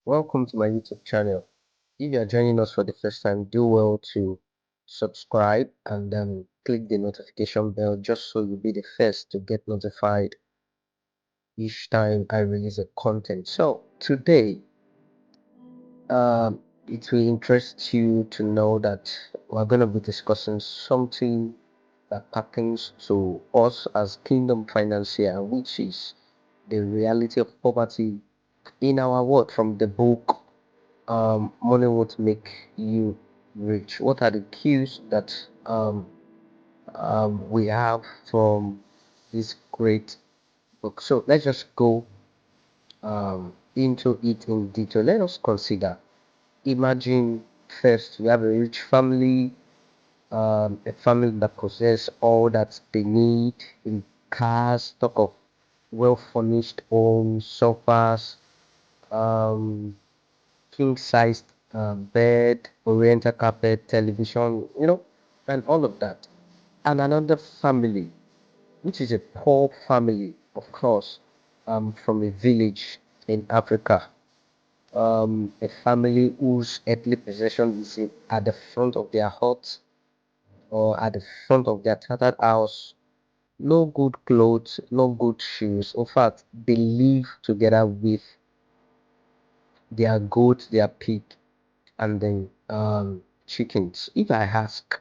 Welcome to my YouTube channel. If you are joining us for the first time, do well to subscribe and click the notification bell just so you'll be the first to get notified each time I release a content. So today, it will interest you to know that we're going to be discussing something that pertains to us as Kingdom Financier, which is the reality of poverty in our world from the book Money Won't Make You Rich. What are the cues that we have from this great book? So let's just go into it in detail. Let us consider. Imagine first we have a rich family, a family that possesses all that they need in cars, talk of well furnished homes, sofas, um, king sized bed, oriental carpet, television, and all of that. And another family, which is a poor family, of course, from a village in Africa. A family whose earthly possession is at the front of their hut or at the front of their tattered house. No good clothes, no good shoes. In fact, they live together with their goat, their pig, and then chickens. If I ask,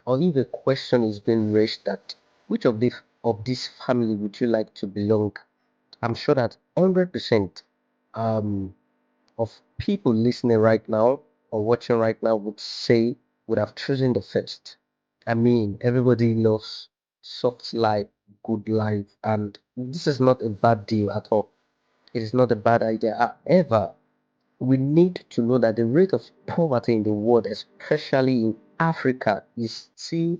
or if a question is being raised that which of this family would you like to belong, I'm sure that 100% um of people listening right now or watching right now would have chosen the first. I mean, everybody loves soft life, good life, and this is not a bad deal at all. It is not a bad idea. However, we need to know that the rate of poverty in the world, especially in Africa, is still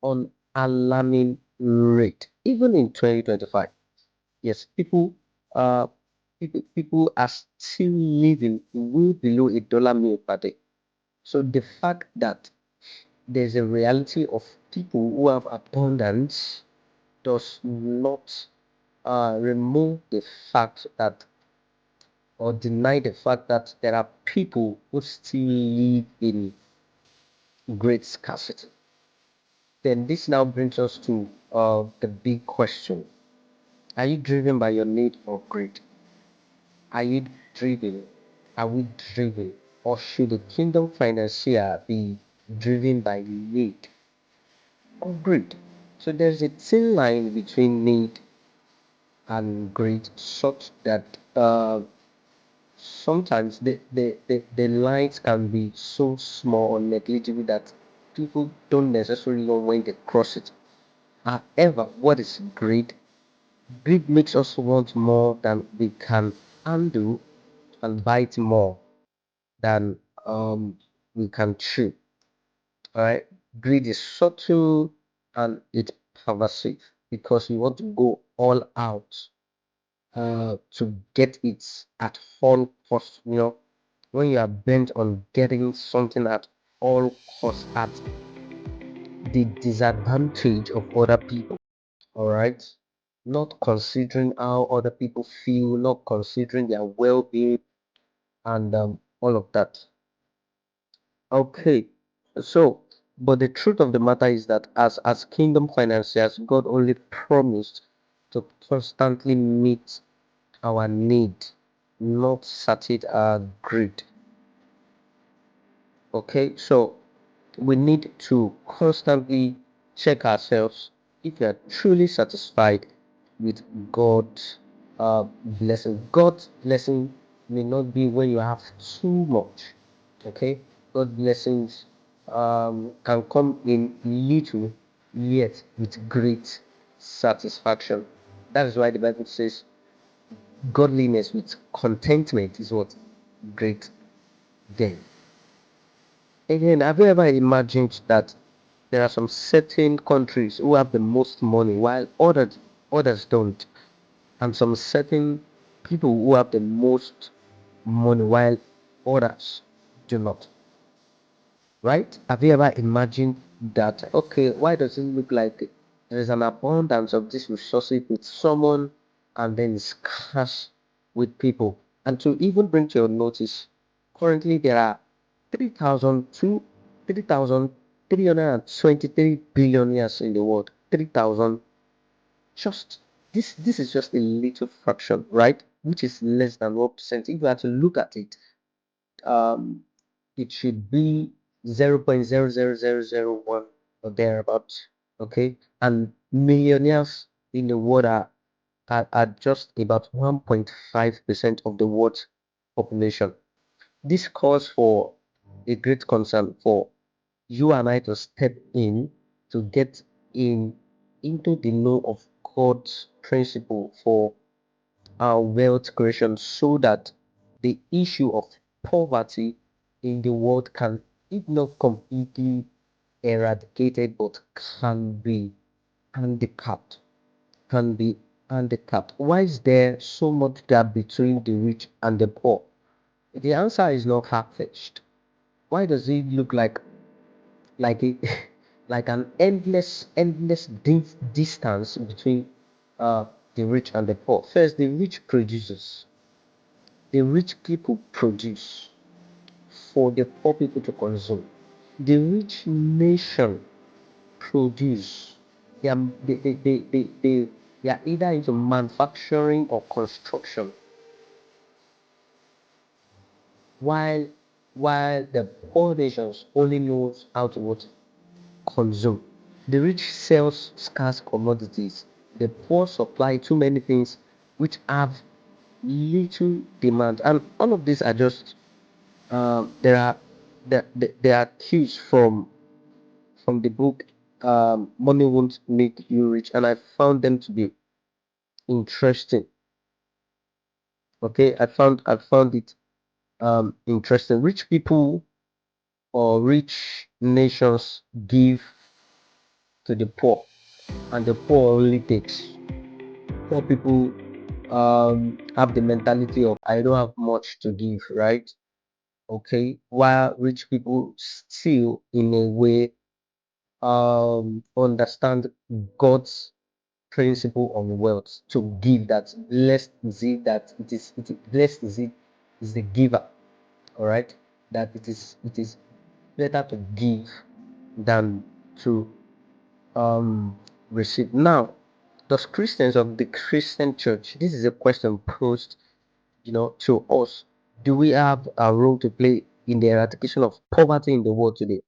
on alarming rate. Even in 2025, yes, uh people are still living way below a meal per day. So the fact that there's a reality of people who have abundance does not remove the fact that or deny the fact that there are people who still live in great scarcity. Then this now brings us to the big question. Are you driven by your need or greed? Are you driven? Are we driven? Or should the kingdom financier be driven by need or greed? So there's a thin line between need and greed such that sometimes the lines can be so small or negligible that people don't necessarily know when they cross it. However, what is greed? Greed makes us want more than we can handle and bite more than we can chew. All right, greed is subtle and it's pervasive because you want to go all out to get it at all costs. When you are bent on getting something at all costs at the disadvantage of other people, all right, not considering how other people feel, not considering their well-being, and all of that. Okay, so but the truth of the matter is that as kingdom financiers, God only promised to constantly meet our need, not satiate our greed. Okay, so we need to constantly check ourselves if we are truly satisfied with God's blessing. God's blessing may not be when you have too much. Okay, God's blessings can come in little, yet with great satisfaction. That is why the Bible says godliness with contentment is what great gain. Again, have you ever imagined that there are some certain countries who have the most money while others don't, and some certain people who have the most money while others do not? Right? Have you ever imagined that? Okay, why does it look like there is an abundance of these resources with someone and then it's scarce with people? And to even bring to your notice, currently there are 3,000 to 3,323 billionaires in the world. 3,000. Just this is just a little fraction, right? Which is less than 1%. If you had to look at it, um, it should be 0.00001 or thereabouts. Okay, and millionaires in the world are just about 1.5% of the world's population. This calls for a great concern for you and I to step in to get in into the law of God's principle for our wealth creation so that the issue of poverty in the world can, if not completely eradicated, but can be handicapped. Can be handicapped. Why is there so much gap between the rich and the poor? The answer is not far-fetched. Why does it look like a like an endless distance between the rich and the poor? First, the rich produces. The rich people produce for the poor people to consume. The rich nation produce. They are either into manufacturing or construction, while the poor nations only knows how to what consume. The rich sells scarce commodities. The poor supply too many things which have little demand. And all of these are just there are there are cues from the book Money Won't Make You Rich, and I found them to be interesting. Okay, I found it interesting. Rich people or rich nations give to the poor, and the poor only takes. Poor people have the mentality of I don't have much to give, right? Okay, while rich people still in a way understand God's principle on wealth to give, that blessed is it that blessed is the giver, all right, that it is better to give than to receive. Now, does Christians of the Christian church, this is a question posed, to us, do we have a role to play in the eradication of poverty in the world today?